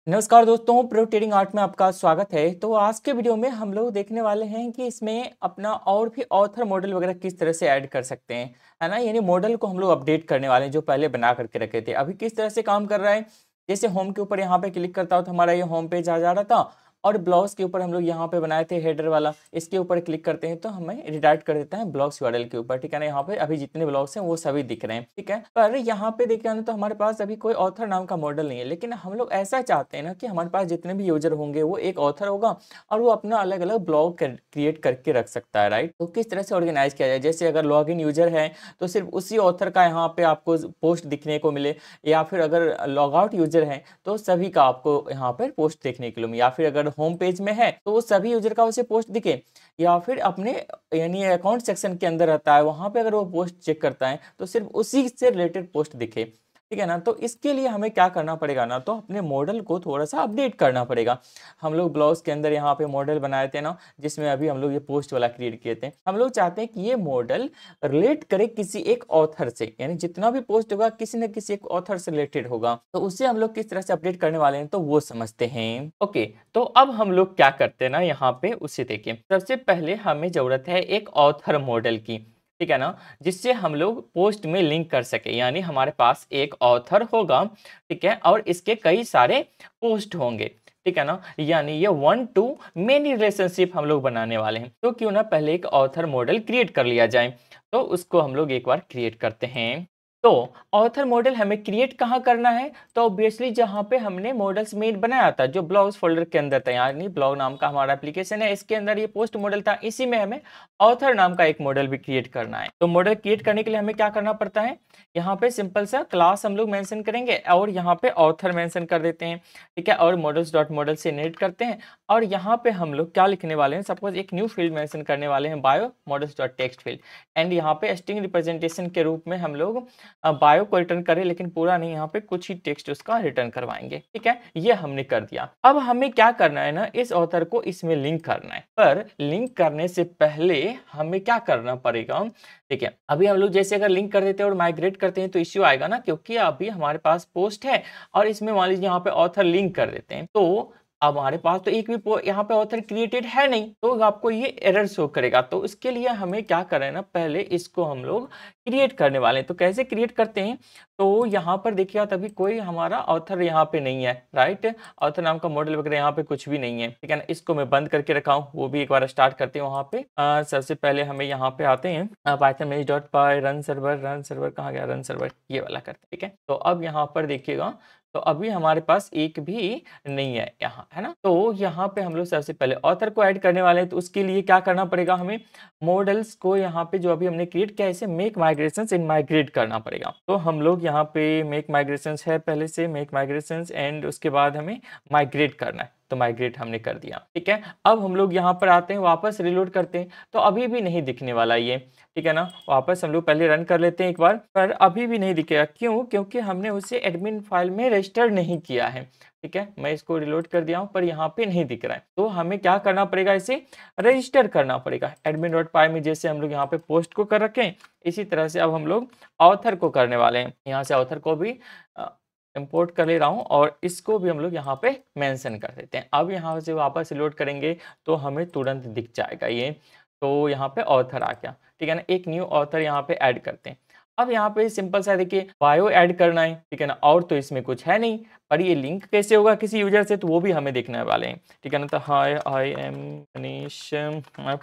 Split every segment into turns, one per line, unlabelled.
नमस्कार दोस्तों, pro trading art में आपका स्वागत है। तो आज के वीडियो में हम लोग देखने वाले हैं कि इसमें अपना और भी ऑथर मॉडल वगैरह किस तरह से ऐड कर सकते हैं, है ना। यानी मॉडल को हम लोग अपडेट करने वाले हैं जो पहले बना करके रखे थे। अभी किस तरह से काम कर रहा है, जैसे होम के ऊपर यहाँ पे क्लिक करता हूँ तो हमारा ये होम पेज आ जा रहा था। और ब्लॉग्स के ऊपर हम लोग यहाँ पे बनाए थे हेडर वाला, इसके ऊपर क्लिक करते हैं तो हमें रिडायरेक्ट कर देता है ब्लॉग्स यूआरएल के ऊपर, ठीक है ना। यहाँ पे अभी जितने ब्लॉग्स हैं वो सभी दिख रहे हैं, ठीक है। पर यहाँ पे देखिए ना, तो हमारे पास अभी कोई ऑथर नाम का मॉडल नहीं है, लेकिन हम लोग ऐसा चाहते हैं ना कि हमारे पास जितने भी यूजर होंगे वो एक ऑथर होगा और वो अपना अलग अलग ब्लॉग क्रिएट करके रख सकता है, राइट। तो किस तरह से ऑर्गेनाइज किया जाए, जैसे अगर लॉग इन यूजर है तो सिर्फ उसी ऑथर का यहाँ पे आपको पोस्ट दिखने को मिले, या फिर अगर लॉग आउट यूजर है तो सभी का आपको यहाँ पर पोस्ट देखने को मिले, या फिर अगर होम पेज में है तो वो सभी यूजर का उसे पोस्ट दिखे, या फिर अपने यानी अकाउंट सेक्शन के अंदर रहता है वहां पे अगर वो पोस्ट चेक करता है तो सिर्फ उसी से रिलेटेड पोस्ट दिखे, ठीक है ना। तो इसके लिए हमें क्या करना पड़ेगा ना, तो अपने मॉडल को थोड़ा सा अपडेट करना पड़ेगा। हम लोग ब्लॉग्स के अंदर यहाँ पे मॉडल बनाए थे ना, जिसमें अभी हम लोग ये पोस्ट वाला क्रिएट किए थे। हम लोग चाहते हैं कि ये मॉडल रिलेट करे किसी एक ऑथर से, यानी जितना भी पोस्ट होगा किसी न किसी एक ऑथर से रिलेटेड होगा। तो उसे हम लोग किस तरह से अपडेट करने वाले हैं तो वो समझते हैं। ओके, तो अब हम लोग क्या करते हैं ना, यहाँ पे उसे देखिए। सबसे पहले हमें जरूरत है एक ऑथर मॉडल की, ठीक है ना, जिससे हम लोग पोस्ट में लिंक कर सके। यानी हमारे पास एक ऑथर होगा, ठीक है, और इसके कई सारे पोस्ट होंगे, ठीक है ना। यानी ये 1 to many रिलेशनशिप हम लोग बनाने वाले हैं। तो क्यों ना पहले एक ऑथर मॉडल क्रिएट कर लिया जाए। तो उसको हम लोग एक बार क्रिएट करते हैं। तो ऑथर मॉडल हमें क्रिएट कहाँ करना है, तो ऑब्वियसली जहाँ पे हमने मॉडल्स मेन बनाया था जो ब्लॉग्स फोल्डर के अंदर था, यानी ब्लॉग नाम का हमारा एप्लीकेशन है, इसके अंदर ये पोस्ट मॉडल था, इसी में हमें ऑथर नाम का एक मॉडल भी क्रिएट करना है। तो मॉडल क्रिएट करने के लिए हमें क्या करना पड़ता है, यहाँ पे सिंपल सा क्लास हम लोग मेंशन करेंगे और यहाँ पे ऑथर मेंशन कर देते हैं, ठीक है। और मॉडल्स डॉट मॉडल से इनहेरिट करते हैं और यहाँ पे हम लोग क्या लिखने वाले हैं, सपोज एक न्यू फील्ड मेंशन करने वाले हैं, bio models dot text field. And यहाँ पे स्ट्रिंग रिप्रेजेंटेशन के रूप में हम लोग बायो को रिटर्न करें, लेकिन पूरा नहीं, यहाँ पे कुछ ही टेक्स्ट उसका रिटर्न करवाएंगे, ठीक है। ये हमने कर दिया। अब हमें क्या करना है ना, इस ऑथर को इसमें लिंक करना है। पर लिंक करने से पहले हमें क्या करना पड़ेगा, ठीक है। अभी हम लोग जैसे अगर लिंक कर देते हैं और माइग्रेट करते हैं तो इश्यू आएगा ना, क्योंकि अभी हमारे पास पोस्ट है और इसमें मान लीजिए यहाँ पे ऑथर लिंक कर देते हैं, तो अब हमारे पास तो एक भी यहाँ पे ऑथर क्रिएटेड है नहीं, तो आपको ये एरर शो करेगा। तो इसके लिए हमें क्या करना है ना, पहले इसको हम लोग क्रिएट करने वाले हैं। तो कैसे क्रिएट करते हैं, तो यहाँ पर देखिए तभी कोई हमारा ऑथर यहाँ पे नहीं है, राइट। ऑथर नाम का मॉडल वगैरह यहाँ पे कुछ भी नहीं है, ठीक है ना। इसको मैं बंद करके रखा हूँ, वो भी एक बार स्टार्ट करते हैं। वहाँ पे सबसे पहले हमें यहाँ पे आते हैं पाइथन मेश डॉट पाई रन सर्वर कहाँ गया, रन सर्वर ये वाला करते हैं, ठीक है। तो अब यहाँ पर देखिएगा, तो अभी हमारे पास एक भी नहीं है यहाँ, है ना। तो यहाँ पे हम लोग सबसे पहले ऑथर को ऐड करने वाले हैं। तो उसके लिए क्या करना पड़ेगा, हमें मॉडल्स को यहाँ पे जो अभी हमने क्रिएट किया है इसे मेक माइग्रेशंस इन माइग्रेट करना पड़ेगा। तो हम लोग यहाँ पे मेक माइग्रेशंस है, पहले से मेक माइग्रेशंस, एंड उसके बाद हमें माइग्रेट करना है। तो माइग्रेट हमने कर दिया, ठीक है। अब हम लोग यहाँ पर आते हैं, वापस रिलोड करते हैं, तो अभी भी नहीं दिखने वाला ये, ठीक है ना। वापस हम लोग पहले रन कर लेते हैं एक बार, पर अभी भी नहीं दिखेगा। क्यों, क्योंकि हमने उसे एडमिन फाइल में रजिस्टर नहीं किया है, ठीक है। मैं इसको रिलोड कर दिया हूं पर यहाँ पे नहीं दिख रहा है। तो हमें क्या करना पड़ेगा, इसे रजिस्टर करना पड़ेगा एडमिन डॉट पाई में। जैसे हम लोग यहाँ पे पोस्ट को कर रखे हैं, इसी तरह से अब हम लोग ऑथर को करने वाले हैं। यहाँ से ऑथर को भी इंपोर्ट कर ले रहा हूँ और इसको भी हम लोग यहाँ पे मेंशन कर देते हैं। अब यहाँ से वापस लोड करेंगे तो हमें तुरंत दिख जाएगा ये। तो यहाँ पे ऑथर आ गया, ठीक है ना। एक न्यू ऑथर यहाँ पे ऐड करते हैं। अब यहाँ पे सिंपल सा देखिए बायो ऐड करना है, ठीक है ना। और तो इसमें कुछ है नहीं, पर ये लिंक कैसे होगा किसी यूजर से, तो वो भी हमें देखने वाले हैं, ठीक है ना। तो हाय आई एम मनीष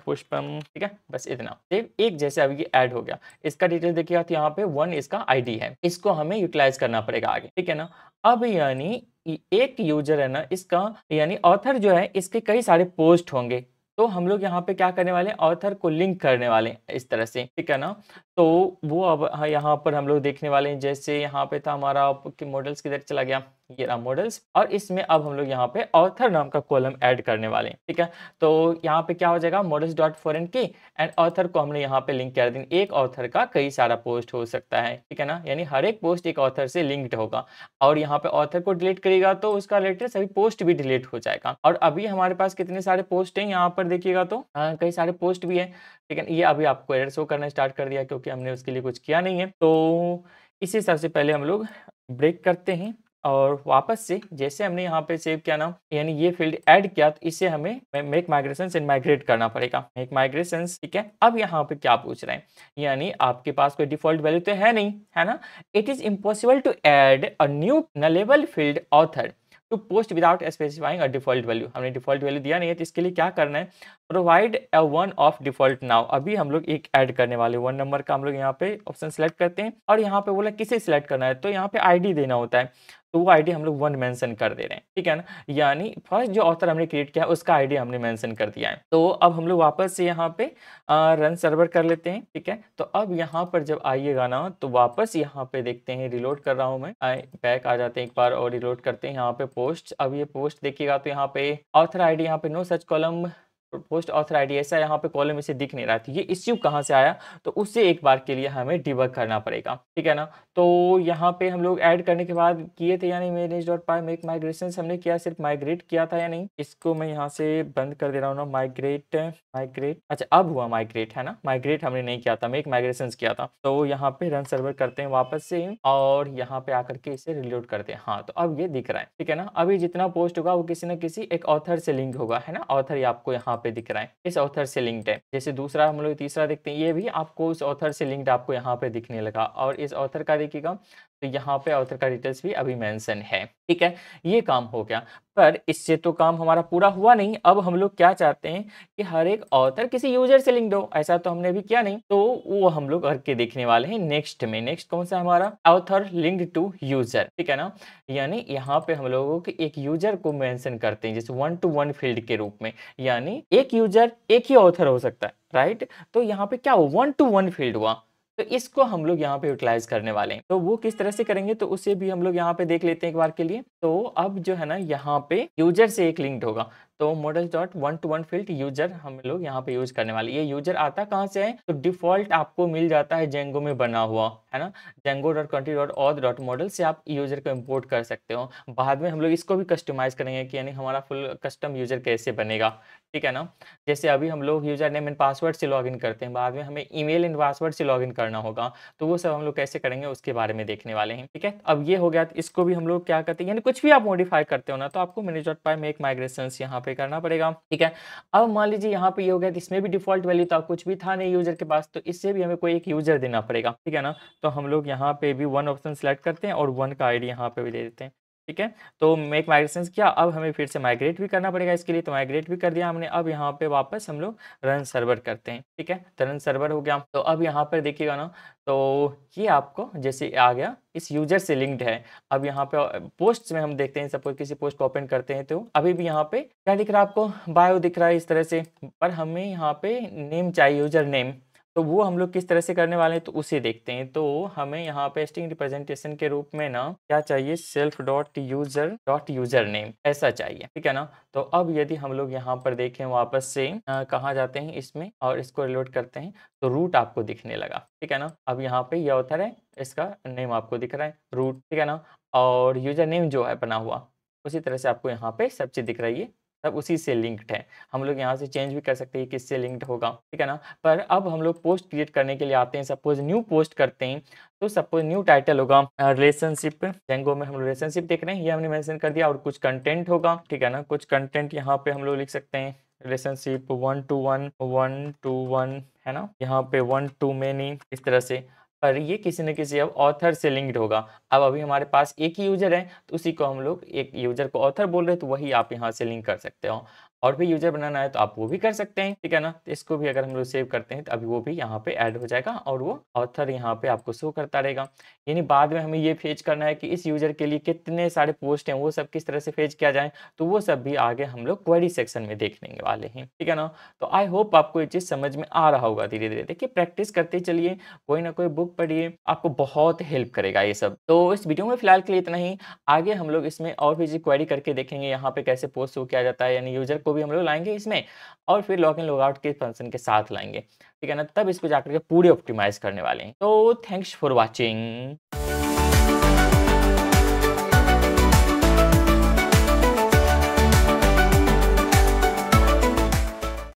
पुष्पम, ठीक है, बस इतना एक जैसे अभी ये ऐड हो गया। इसका डिटेल देखिएगा तो यहाँ पे 1 इसका आईडी है, इसको हमें यूटिलाइज करना पड़ेगा आगे, ठीक है ना। अब यानी एक यूजर है ना, इसका यानी ऑथर जो है इसके कई सारे पोस्ट होंगे। तो हम लोग यहाँ पे क्या करने वाले हैं, ऑथर को लिंक करने वाले हैं इस तरह से, ठीक है ना। तो वो अब यहाँ पर हम लोग देखने वाले हैं, जैसे यहाँ पे था हमारा मॉडल्स किधर चला गया, ये रहा मॉडल्स, और इसमें अब हम लोग यहाँ पे ऑथर नाम का कॉलम ऐड करने वाले हैं, ठीक है। तो यहाँ पे क्या हो जाएगा, मॉडल्स डॉट फॉरेन की एंड ऑथर को हमने यहाँ पे लिंक कर देंगे। एक ऑथर का कई सारा पोस्ट हो सकता है, ठीक है ना, यानी हर एक पोस्ट एक ऑथर से लिंक्ड होगा। और यहाँ पे ऑथर को डिलीट करेगा तो उसका रिलेटेड सभी पोस्ट भी डिलीट हो जाएगा। और अभी हमारे पास कितने सारे पोस्ट हैं, यहाँ पर देखिएगा तो कई सारे पोस्ट भी है, ठीक है। ये अभी आपको एरर शो करना स्टार्ट कर दिया क्योंकि हमने उसके लिए कुछ किया नहीं है। तो इसी हिसाब से पहले हम लोग ब्रेक करते हैं और वापस से जैसे हमने यहाँ पे सेव किया ना, यानी ये फील्ड ऐड किया, तो इसे हमें मेक माइग्रेशंस एंड माइग्रेट करना पड़ेगा। मेक माइग्रेशंस, ठीक है। अब यहाँ पे क्या पूछ रहे हैं, यानी आपके पास कोई डिफॉल्ट वैल्यू तो है नहीं, है ना। It is impossible to add a new nullable field author to post without specifying a default value. हमने डिफॉल्ट वैल्यू दिया नहीं है, तो इसके लिए क्या करना है, provide a one off default now. अभी हम लोग एक ऐड करने वाले, 1 नंबर का हम लोग यहाँ पे ऑप्शन सेलेक्ट करते हैं और यहाँ पे बोला किसे सिलेक्ट करना है, तो यहाँ पे आईडी देना होता है, तो वो आईडी हम लोग 1 मेंशन कर दे रहे हैं, ठीक है ना। यानी फर्स्ट जो ऑथर हमने क्रिएट किया उसका आईडी हमने मेंशन कर दिया है। तो अब हम लोग वापस से यहाँ पे रन सर्वर कर लेते हैं, ठीक है। तो अब यहाँ पर जब आइएगा ना, तो वापस यहाँ पे देखते हैं, रिलोड कर रहा हूँ मैं, बैक आ जाते हैं एक बार और रिलोड करते हैं। यहाँ पे पोस्ट, अब ये पोस्ट देखिएगा तो यहाँ पे ऑथर आईडी, यहाँ पे no such column post author ID, ऐसा यहाँ पे कॉलम इसे दिख नहीं रहा था। ये इश्यू कहाँ से आया, तो उससे एक बार के लिए हमें डिबग करना पड़ेगा, ठीक है ना। तो यहाँ पे हम लोग ऐड करने के बाद किए थे, यानी manage.py मेक माइग्रेशंस हमने किया, सिर्फ माइग्रेट किया था या नहीं, इसको मैं यहाँ से बंद कर दे रहा हूँ ना। माइग्रेट, अच्छा अब हुआ माइग्रेट, है ना। माइग्रेट हमने नहीं किया था, मेक माइग्रेशंस किया था। तो यहाँ पे रन सर्वर करते हैं वापस से और यहाँ पे आकर के इसे रिलोड करते हैं। हाँ, तो अब ये दिख रहा है, ठीक है ना। अभी जितना पोस्ट होगा वो किसी न किसी एक ऑथर से लिंक होगा, है ना। ऑथर ही आपको यहाँ पे दिख रहा है, इस ऑथर से लिंक्ड है। जैसे दूसरा हम लोग तीसरा देखते हैं, ये भी आपको उस ऑथर से लिंक्ड आपको यहाँ पे दिखने लगा। और इस ऑथर का देखिएगा तो यहाँ पे ऑथर का डिटेल्स भी अभी मेंशन है, ठीक है। ये काम हो गया, पर इससे तो काम हमारा पूरा हुआ नहीं। अब हम लोग क्या चाहते हैं कि हर एक ऑथर किसी यूजर से लिंक्ड हो, ऐसा तो हमने अभी किया नहीं, तो वो हम लोग करके देखने वाले हैं नेक्स्ट में। नेक्स्ट कौन सा हमारा, ऑथर लिंक्ड टू यूजर, ठीक है ना। यानी यहाँ पे हम लोगों के एक यूजर को मेंशन करते हैं, जैसे 1 to 1 फील्ड के रूप में, यानी एक यूजर एक ही ऑथर हो सकता है, राइट। तो यहाँ पे क्या हुआ, 1 to 1 फील्ड हुआ, तो इसको हम लोग यहाँ पे यूटिलाइज करने वाले हैं। तो वो किस तरह से करेंगे, तो उसे भी हम लोग यहाँ पे देख लेते हैं एक बार के लिए। तो अब जो है ना, यहाँ पे यूजर से एक लिंक्ड होगा, तो model dot 1 to 1 field user हम लोग यहाँ पे यूज करने वाले। ये यूजर आता कहाँ से है, तो डिफॉल्ट आपको मिल जाता है जेंगो में बना हुआ, है ना। django.country.auth.model से आप यूजर को इंपोर्ट कर सकते हो। बाद में हम लोग इसको भी कस्टमाइज करेंगे कि यानी हमारा फुल कस्टम यूजर कैसे बनेगा, ठीक है ना। जैसे अभी हम लोग यूजर नेम एंड पासवर्ड से लॉगिन करते हैं, बाद में हमें ईमेल एंड पासवर्ड से लॉगिन करना होगा, तो वो सब हम लोग कैसे करेंगे उसके बारे में देखने वाले हैं, ठीक है। अब ये हो गया, तो इसको भी हम लोग क्या करते हैं, यानी कुछ भी आप मॉडिफाई करते हो ना, तो आपको manage.py मेक माइग्रेशंस यहाँ पे करना पड़ेगा, ठीक है। अब मान लीजिए यहाँ पे ये हो गया, तो इसमें भी डिफॉल्ट वैल्यू था, कुछ भी था नहीं यूजर के पास, तो इससे भी हमें कोई एक यूजर देना पड़ेगा, ठीक है ना। तो हम लोग यहाँ पे भी 1 ऑप्शन सेलेक्ट करते हैं और 1 का आईडी यहाँ पे भी दे देते हैं, ठीक है। तो मेक माइग्रेशंस किया, अब हमें फिर से माइग्रेट भी करना पड़ेगा इसके लिए, तो माइग्रेट भी कर दिया हमने। अब यहाँ पे वापस हम लोग रन सर्वर करते हैं, ठीक है। तो रन सर्वर हो गया, तो अब यहाँ पर देखिएगा ना, तो ये आपको जैसे आ गया, इस यूजर से लिंक्ड है। अब यहाँ पे पोस्ट में हम देखते हैं, सपोज किसी पोस्ट को ओपन करते हैं, तो अभी भी यहाँ पे क्या दिख रहा है आपको, बायो दिख रहा है इस तरह से, पर हमें यहाँ पे नेम चाहिए, यूजर नेम। तो वो हम लोग किस तरह से करने वाले हैं, तो उसे देखते हैं। तो हमें यहाँ पे स्ट्रिंग रिप्रेजेंटेशन के रूप में ना क्या चाहिए, सेल्फ डॉट यूजर नेम, ऐसा चाहिए, ठीक है ना। तो अब यदि हम लोग यहाँ पर देखें वापस से कहाँ जाते हैं इसमें और इसको रिलोड करते हैं, तो रूट आपको दिखने लगा, ठीक है ना। अब यहाँ पे ये ऑथर है, इसका नेम आपको दिख रहा है रूट, ठीक है ना। और यूजर नेम जो है बना हुआ, उसी तरह से आपको यहाँ पे सब चीज़ दिख रही है, सब उसी से लिंक्ड है। हम लोग यहाँ से चेंज भी कर सकते हैं किससे लिंक्ड होगा, ठीक है ना। पर अब हम लोग पोस्ट क्रिएट करने के लिए आते हैं, सपोज न्यू पोस्ट करते हैं, तो सपोज न्यू टाइटल होगा रिलेशनशिप, जेंगो में हम रिलेशनशिप देख रहे हैं, ये हमने मेंशन कर दिया। और कुछ कंटेंट होगा, ठीक है ना, कुछ कंटेंट यहाँ पे हम लोग लिख सकते हैं, रिलेशनशिप 1 to 1 है ना, यहाँ पे 1 to many, इस तरह से। पर ये किसी न किसी अब ऑथर से लिंक्ड होगा। अब अभी हमारे पास एक ही यूजर है, तो उसी को हम लोग एक यूजर को ऑथर बोल रहे हैं, तो वही आप यहाँ से लिंक कर सकते हो। और भी यूजर बनाना है तो आप वो भी कर सकते हैं, ठीक है ना। तो इसको भी अगर हम लोग सेव करते हैं तो अभी वो भी यहाँ पे ऐड हो जाएगा और वो ऑथर यहाँ पे आपको शो करता रहेगा। यानी बाद में हमें ये फेच करना है कि इस यूजर के लिए कितने सारे पोस्ट हैं, वो सब किस तरह से फेच किया जाए, तो वो सब भी आगे हम लोग क्वेरी सेक्शन में देखने वाले हैं, ठीक है ना। तो आई होप आपको ये चीज़ समझ में आ रहा होगा। धीरे धीरे देखिए, प्रैक्टिस करते चलिए, कोई ना कोई बुक पढ़िए, आपको बहुत हेल्प करेगा ये सब। तो इस वीडियो में फिलहाल के लिए इतना ही। आगे हम लोग इसमें और भी क्वेरी करके देखेंगे, यहाँ पे कैसे पोस्ट शो किया जाता है, यानी यूजर को भी हम लोग लाएंगे इसमें, और फिर लॉग इन लॉग आउट के फंक्शन के साथ लाएंगे, ठीक है ना। तब इसको जाकर के पूरे ऑप्टिमाइज करने वाले हैं। तो थैंक्स फॉर वॉचिंग।